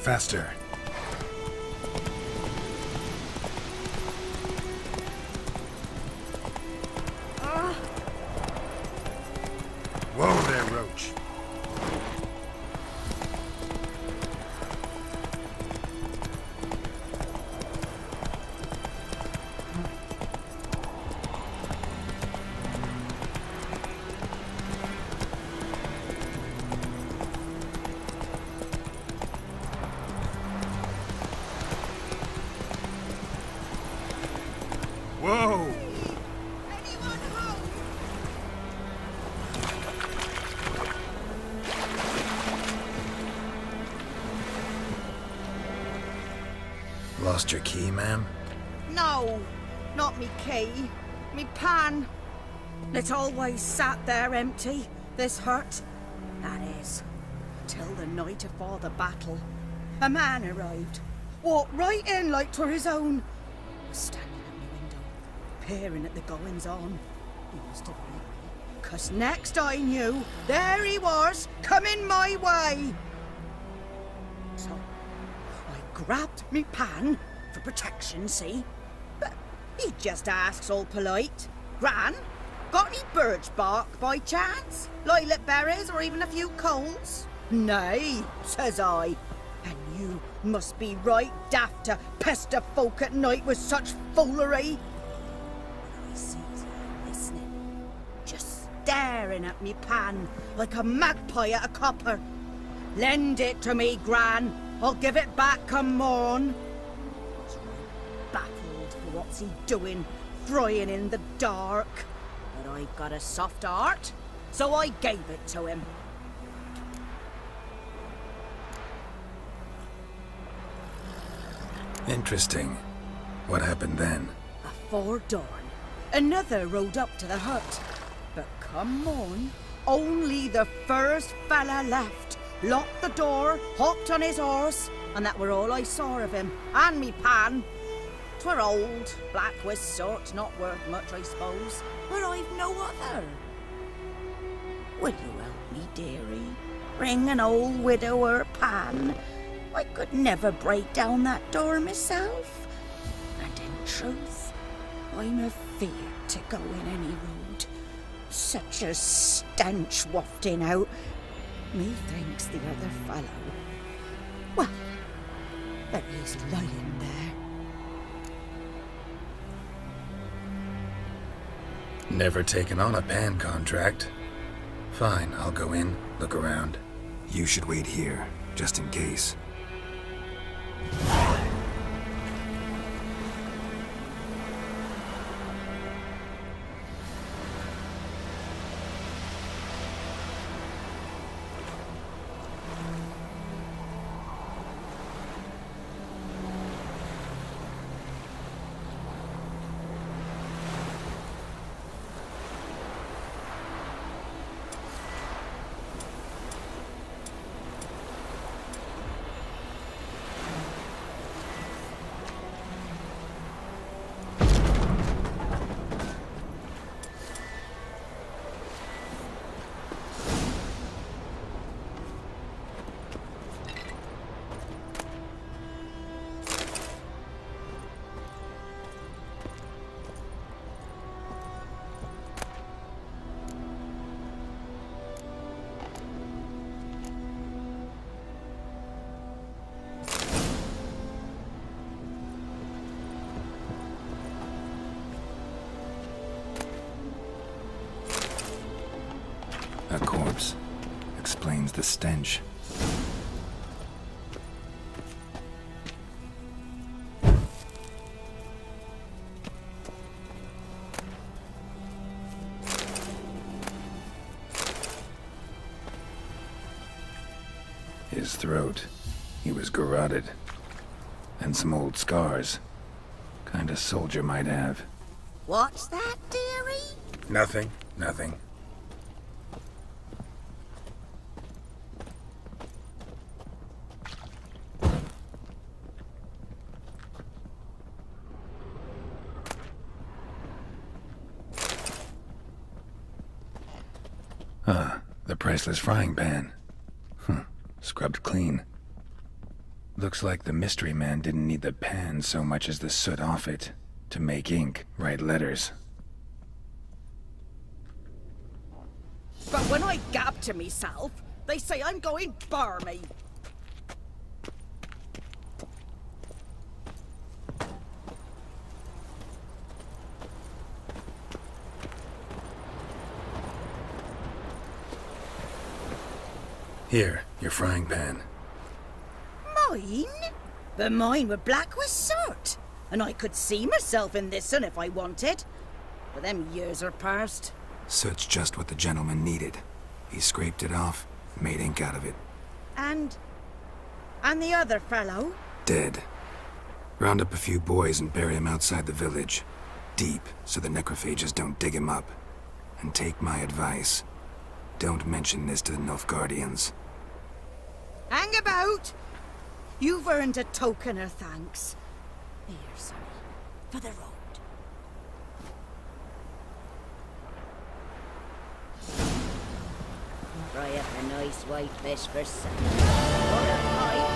faster. Whoa there, Roach. Whoa! Anyone home? Lost your key, ma'am? No, not me key. Me pan. It always sat there empty, this hut. That is, till the night afore the battle. A man arrived, walked right in like 'twere his own. Was standing at my window, peering at the goings-on. He must have been, 'cause next I knew, there he was, coming my way. So I grabbed me pan for protection, see? But he just asks all polite, Gran, got any birch bark by chance? Lilac berries or even a few coals? Nay, says I. And you must be right daft to pester folk at night with such foolery. And I sees her listening, just staring at me pan like a magpie at a copper. Lend it to me, Gran. I'll give it back come morn. He's right baffled for what's he doing, frying in the dark. But I've got a soft heart, so I gave it to him. Interesting. What happened then? Afore dawn, another rode up to the hut. But come morn, only the first fella left. Locked the door, hopped on his horse, and that were all I saw of him, and me pan. 'Twere old, black-wist sort, not worth much, I suppose, but I've no other. Will you help me, dearie? Bring an old widower pan. I could never break down that door myself. And in truth, I'm afeard to go in any road. Such a stench wafting out. Methinks the other fellow. Well, there he's lying there. Never taken on a pan contract. Fine, I'll go in, look around. You should wait here, just in case. A corpse. Explains the stench. His throat. He was garroted. And some old scars. Kind of soldier might have. What's that, dearie? Nothing. Nothing. The priceless frying pan. Scrubbed clean. Looks like the mystery man didn't need the pan so much as the soot off it to make ink, write letters. But when I gab to myself, they say I'm going barmy. Here, your frying pan. Mine? But mine were black with soot. And I could see myself in this one if I wanted. But them years are past. Soot's just what the gentleman needed. He scraped it off, made ink out of it. And the other fellow? Dead. Round up a few boys and bury him outside the village. Deep, so the necrophages don't dig him up. And take my advice. Don't mention this to the Nilfgaardians. Hang about! You've earned a token of thanks. Here, sonny, for the road. Fry up a nice white fish for supper. Or a pie.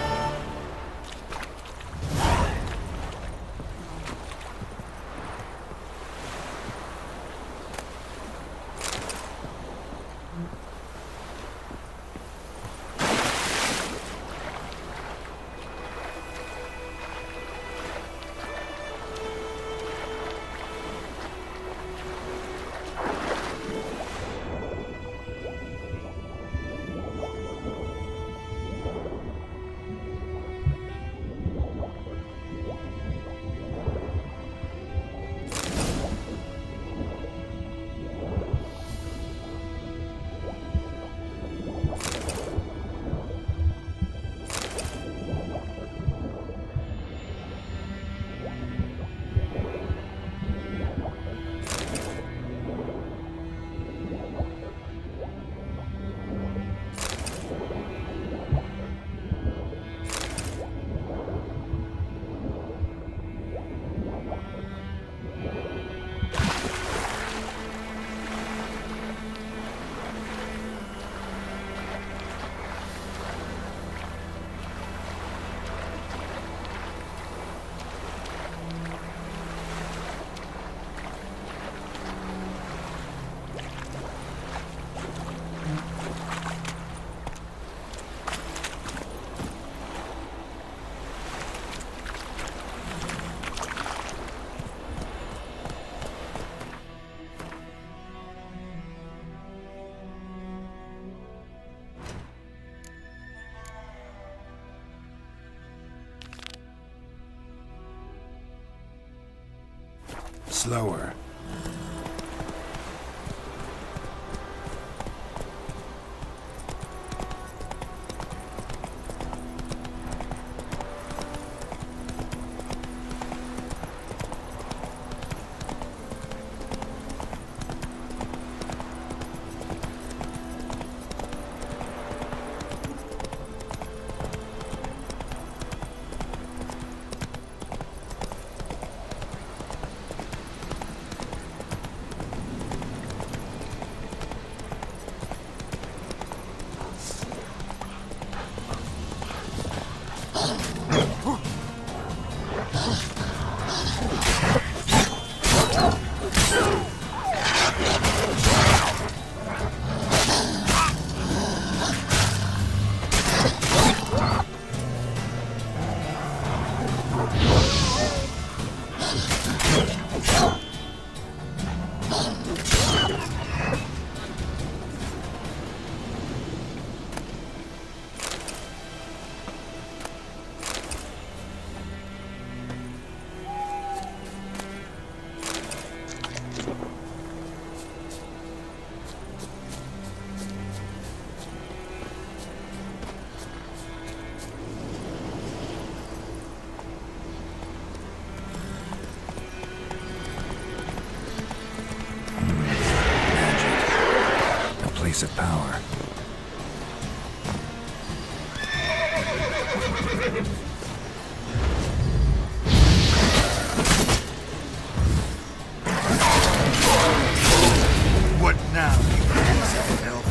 Slower. Of power. What now, you handsome elf?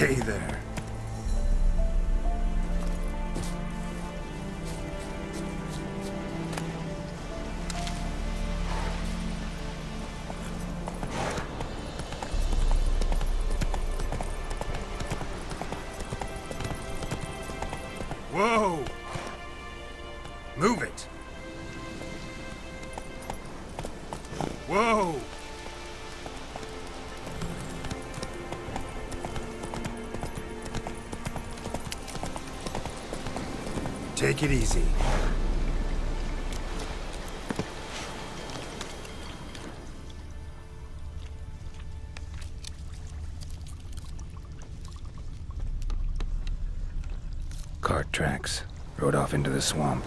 Hey there. Whoa! Move it! Whoa! Take it easy. Cart tracks. Rode off into the swamp.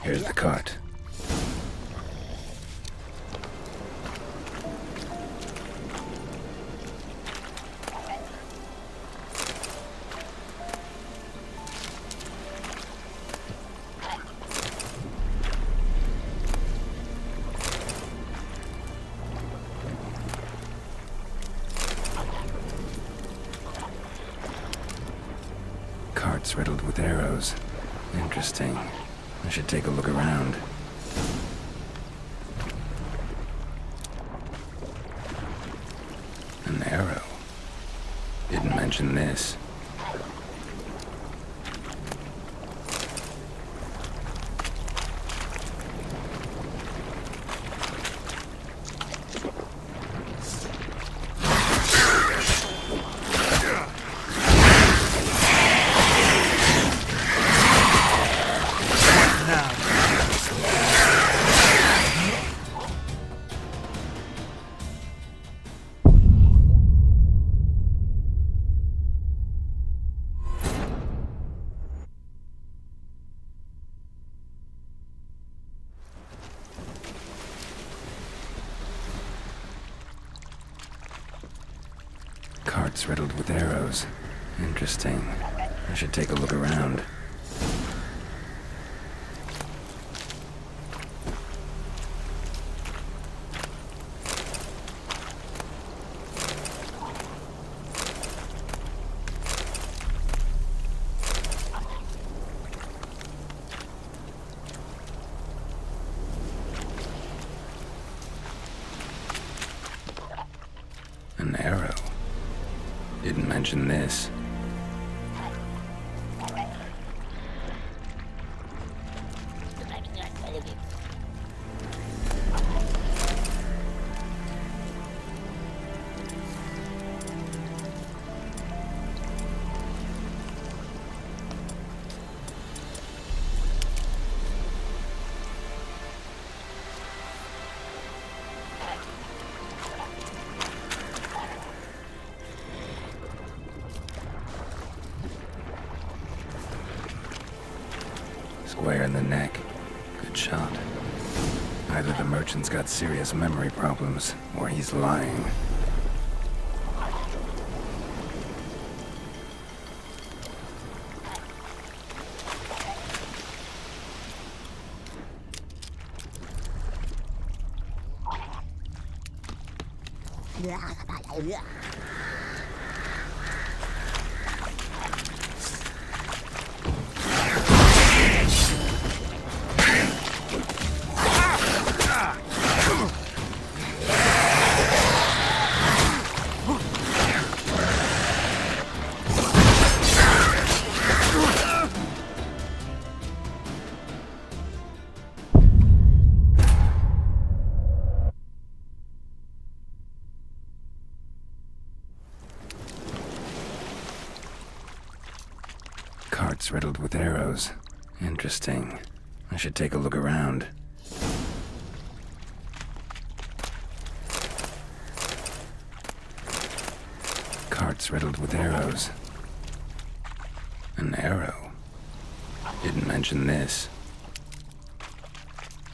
Here's the cart. Cart's riddled with arrows. Interesting. I should take a look around. An arrow. Didn't mention this. Cart's riddled with arrows. Interesting. I should take a look around. An arrow. Didn't mention this. Square in the neck. Good shot. Either the merchant's got serious memory problems, or he's lying. Cart's riddled with arrows. Interesting. I should take a look around. hearts riddled with arrows. An arrow? Didn't mention this.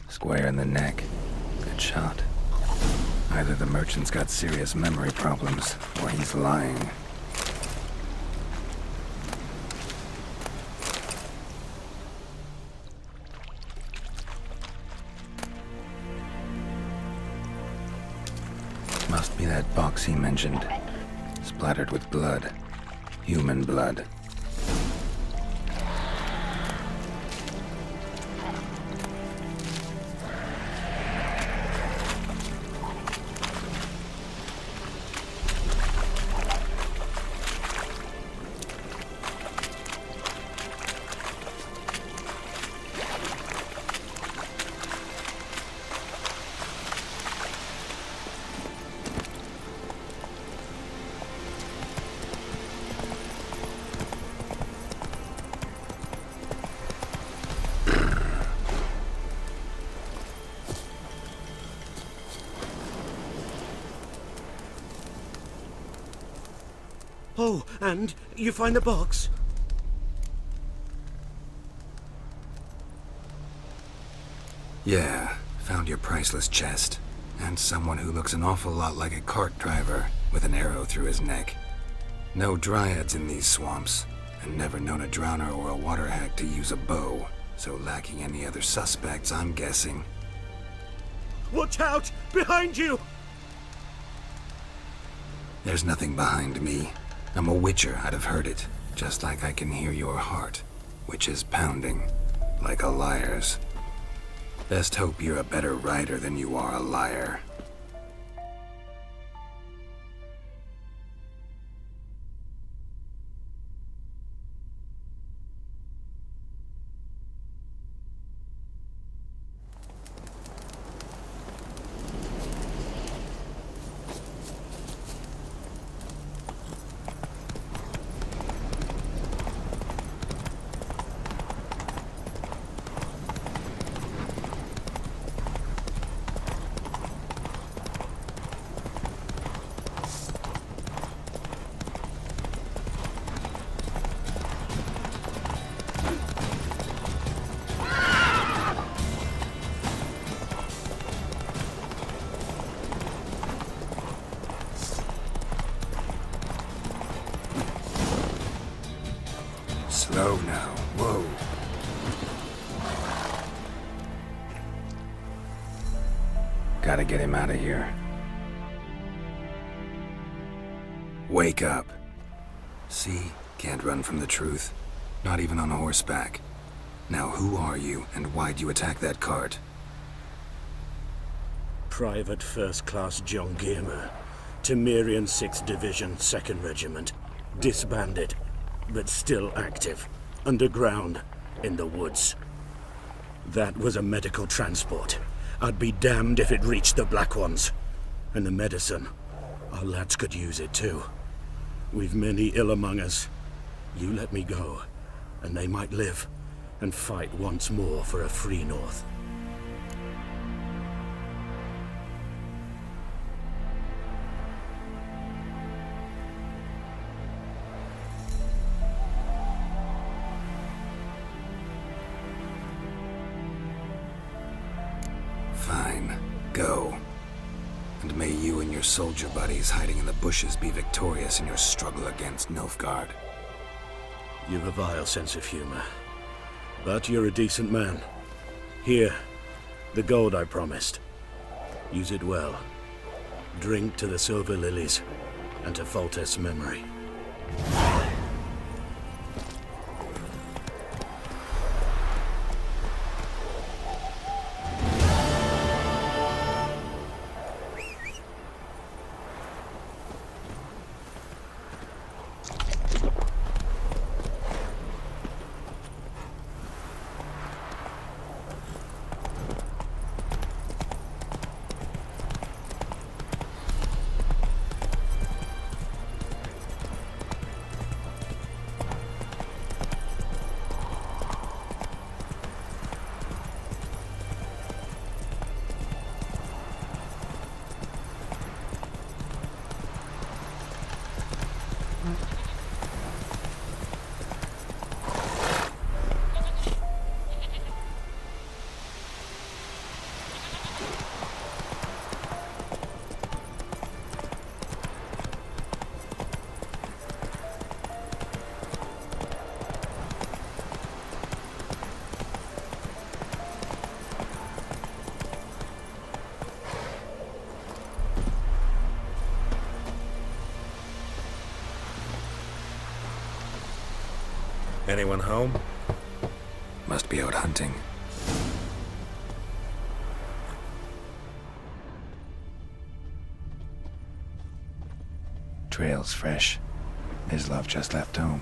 Square in the neck. Good shot. Either the merchant's got serious memory problems, or he's lying. Must be that box he mentioned. Splattered with blood. Human blood. Oh, and you find the box? Yeah, found your priceless chest. And someone who looks an awful lot like a cart driver, with an arrow through his neck. No dryads in these swamps, and never known a drowner or a water hack to use a bow. So lacking any other suspects, I'm guessing. Watch out! Behind you! There's nothing behind me. I'm a witcher, I'd have heard it. Just like I can hear your heart, which is pounding, like a liar's. Best hope you're a better rider than you are a liar. Slow now. Whoa. Gotta get him out of here. Wake up. See? Can't run from the truth. Not even on horseback. Now who are you, and why'd you attack that cart? Private First Class John Giermer, Temerian 6th Division, 2nd Regiment. Disbanded, but still active. Underground, in the woods. That was a medical transport. I'd be damned if it reached the Black Ones. And the medicine, our lads could use it too. We've many ill among us. You let me go, and they might live, and fight once more for a free North. Fine. Go. And may you and your soldier buddies hiding in the bushes be victorious in your struggle against Nilfgaard. You've a vile sense of humor. But you're a decent man. Here, the gold I promised. Use it well. Drink to the silver lilies, and to Foltest's memory. Anyone home? Must be out hunting. Trail's fresh. Mislav just left home.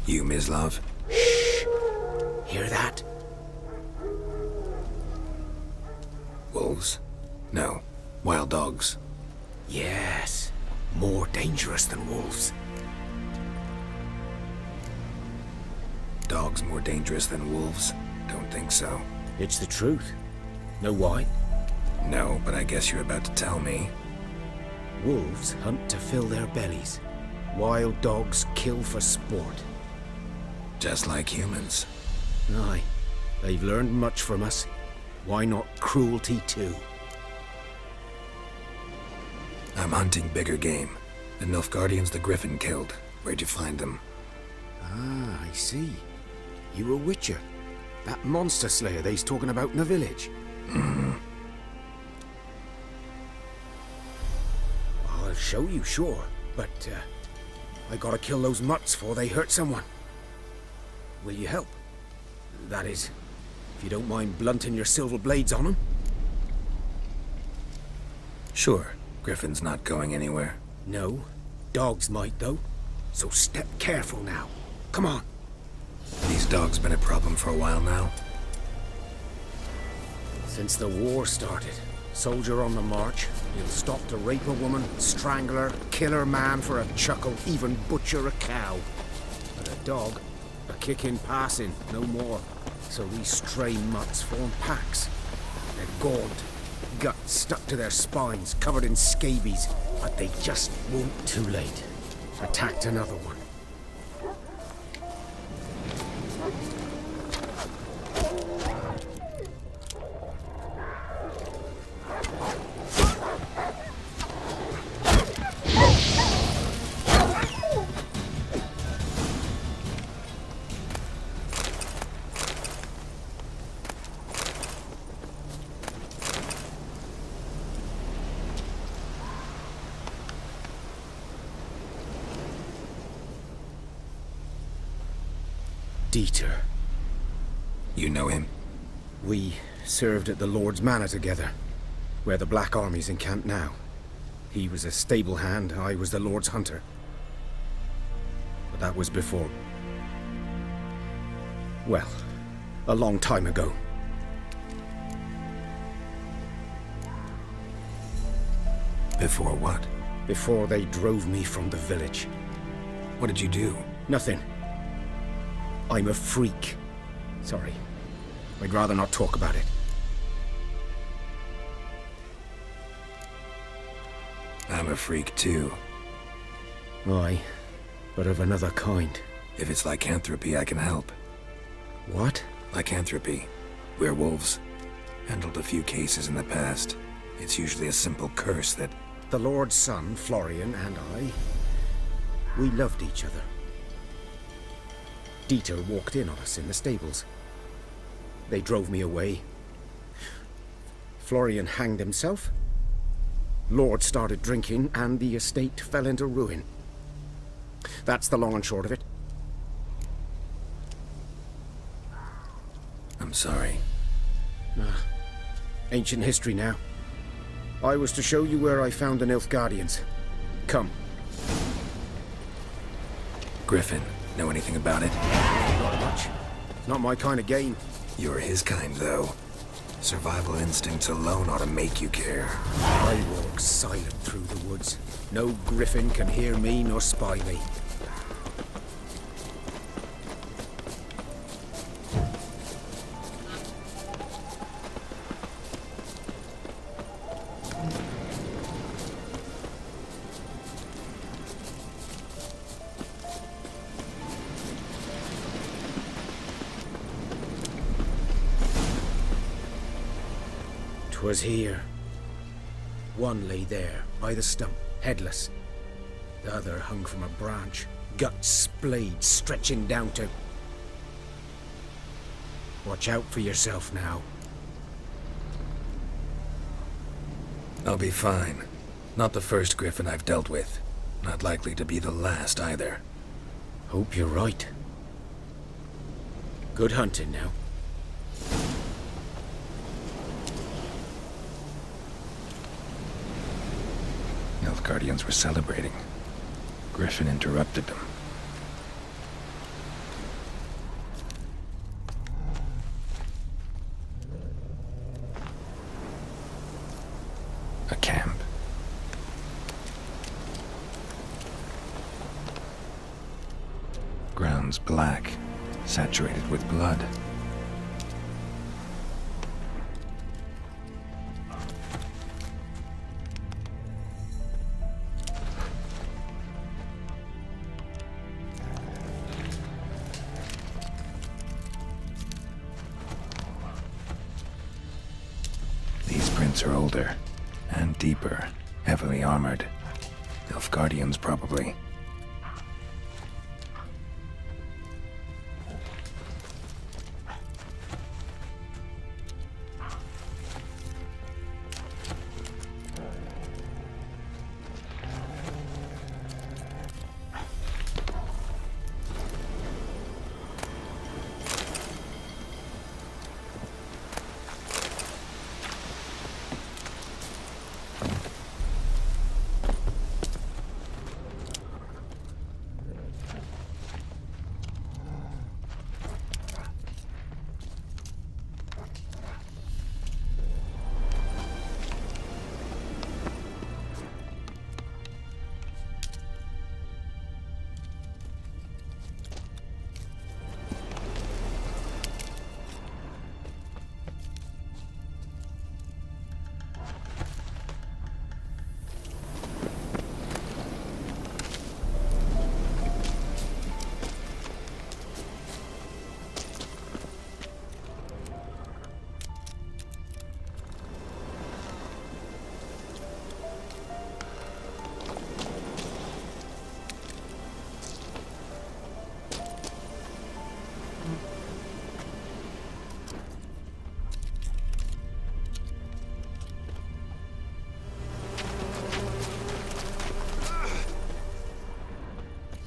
You, Mislav? Hear that? Wolves? No. Wild dogs. Yes. More dangerous than wolves. Dogs more dangerous than wolves? Don't think so. It's the truth. Know why? No, but I guess you're about to tell me. Wolves hunt to fill their bellies. Wild dogs kill for sport. Just like humans. Aye. They've learned much from us. Why not cruelty too? I'm hunting bigger game. The Nilfgaardians the Griffin killed. Where'd you find them? Ah, I see. You a witcher. That monster slayer they's talking about in the village. I'll show you, sure. But, I gotta kill those mutts before they hurt someone. Will you help? That is, if you don't mind blunting your silver blades on them. Sure. Griffin's not going anywhere. No. Dogs might, though. So step careful now. Come on. These dogs been a problem for a while now. Since the war started, soldier on the march, he'll stop to rape a woman, strangle her, kill her man for a chuckle, even butcher a cow. But a dog, a kick in passing, no more. So these stray mutts form packs. They're gaunt, guts stuck to their spines, covered in scabies, but they just won't. Too late. Attacked another one. Dieter. You know him? We served at the Lord's Manor together, where the Black Army's encamped now. He was a stable hand, I was the Lord's hunter. But that was before... well, a long time ago. Before what? Before they drove me from the village. What did you do? Nothing. I'm a freak. Sorry. I'd rather not talk about it. I'm a freak too. Aye, but of another kind. If it's lycanthropy, I can help. What? Lycanthropy. Werewolves. Handled a few cases in the past. It's usually a simple curse that... The Lord's son, Florian, and I, we loved each other. Dieter walked in on us in the stables. They drove me away. Florian hanged himself. Lord started drinking, and the estate fell into ruin. That's the long and short of it. I'm sorry. Ancient history now. I was to show you where I found the Nilfgaardians. Come. Griffin, know anything about it? Not much. Not my kind of game. You're his kind, though. Survival instincts alone ought to make you care. I walk silent through the woods. No griffin can hear me nor spy me. 'Twas here. One lay there, by the stump, headless. The other hung from a branch, guts splayed, stretching down to... Watch out for yourself now. I'll be fine. Not the first griffin I've dealt with. Not likely to be the last either. Hope you're right. Good hunting now. Guardians were celebrating. Griffin interrupted them. A camp. Grounds black, saturated with blood. Are older and deeper, heavily armored. Nilfgaardians, probably.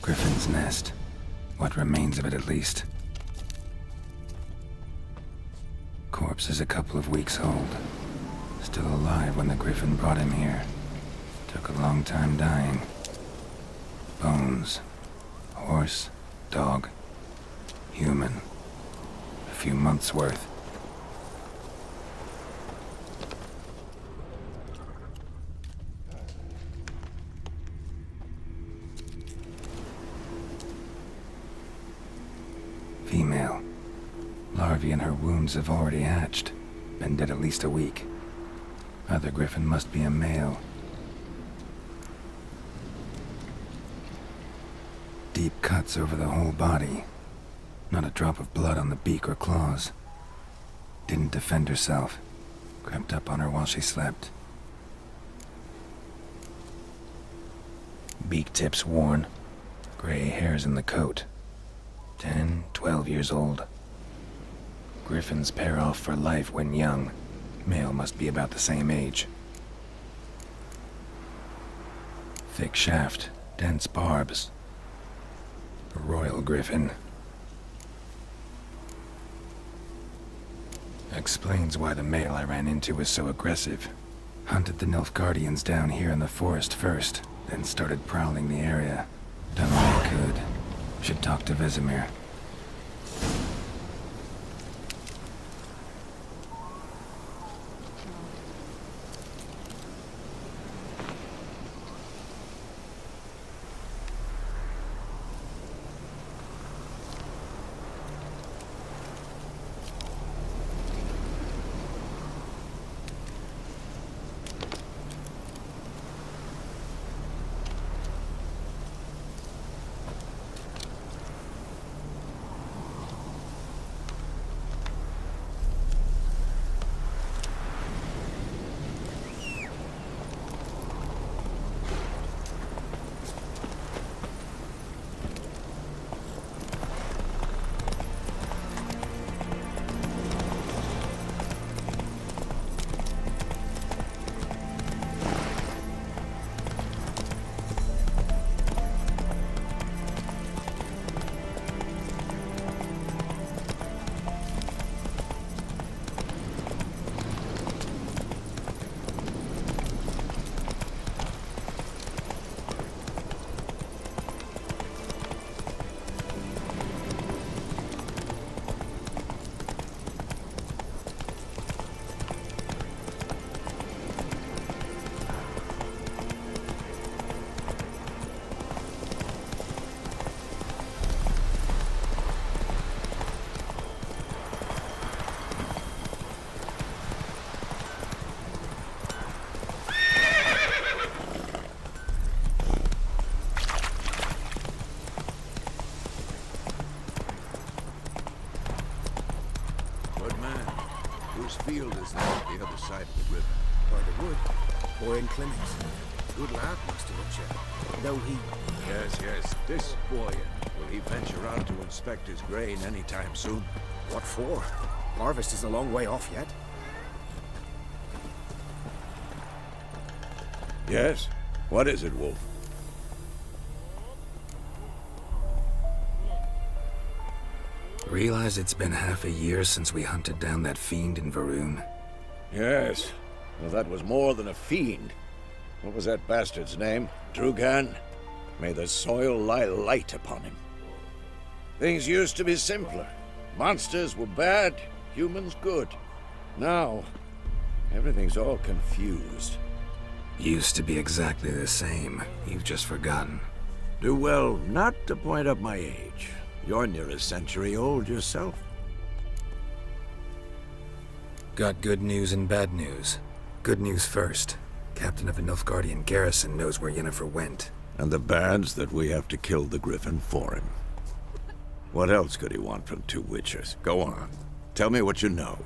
Griffin's nest. What remains of it, at least. Corpse is a couple of weeks old. Still alive when the griffin brought him here. Took a long time dying. Bones. Horse. Dog. Human. A few months' worth. Female. Larvae in her wounds have already hatched. Been dead at least a week. Other griffin must be a male. Deep cuts over the whole body. Not a drop of blood on the beak or claws. Didn't defend herself. Crept up on her while she slept. Beak tips worn. Gray hairs in the coat. 10, 12 years old. Griffins pair off for life when young. Male must be about the same age. Thick shaft, dense barbs. A royal griffin. Explains why the male I ran into was so aggressive. Hunted the Nilfgaardians down here in the forest first, then started prowling the area. Done all I could. Should talk to Vesemir. whose field is there on the other side of the river? By the wood. Boy in clinics. Good lad, Master Butcher. Though he... Yes. This boy, will he venture out to inspect his grain anytime soon? What for? Harvest is a long way off yet. Yes? What is it, Wolf? Realize it's been half a year since we hunted down that fiend in Varun? Yes. Well, that was more than a fiend. What was that bastard's name? Drugan? May the soil lie light upon him. Things used to be simpler. Monsters were bad, humans good. Now, everything's all confused. Used to be exactly the same. You've just forgotten. Do well not to point up my age. You're near a century old yourself. Got good news and bad news. Good news first. Captain of the Nilfgaardian garrison knows where Yennefer went. And the bad's that we have to kill the Griffin for him. What else could he want from two witchers? Go on. Tell me what you know.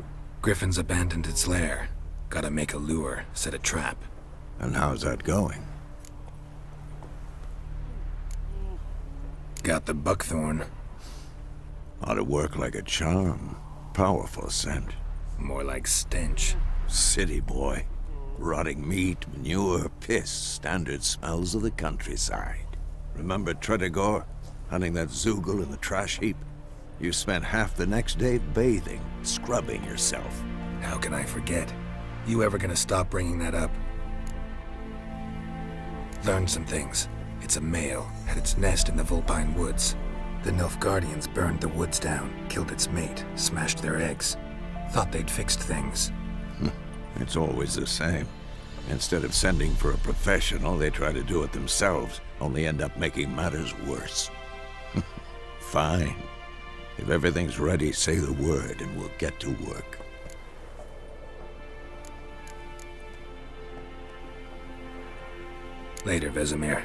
Griffin's abandoned its lair. Gotta make a lure, set a trap. And how's that going? Got the buckthorn. Ought to work like a charm. Powerful scent. More like stench. City boy. Rotting meat, manure, piss, standard smells of the countryside. Remember Tredegor? Hunting that Zoogle in the trash heap? You spent half the next day bathing, scrubbing yourself. How can I forget? You ever gonna stop bringing that up? Learned some things. It's a male, had its nest in the Vulpine Woods. The Nilfgaardians burned the woods down, killed its mate, smashed their eggs. Thought they'd fixed things. It's always the same. Instead of sending for a professional, they try to do it themselves, only end up making matters worse. Fine. If everything's ready, say the word and we'll get to work. Later, Vesemir.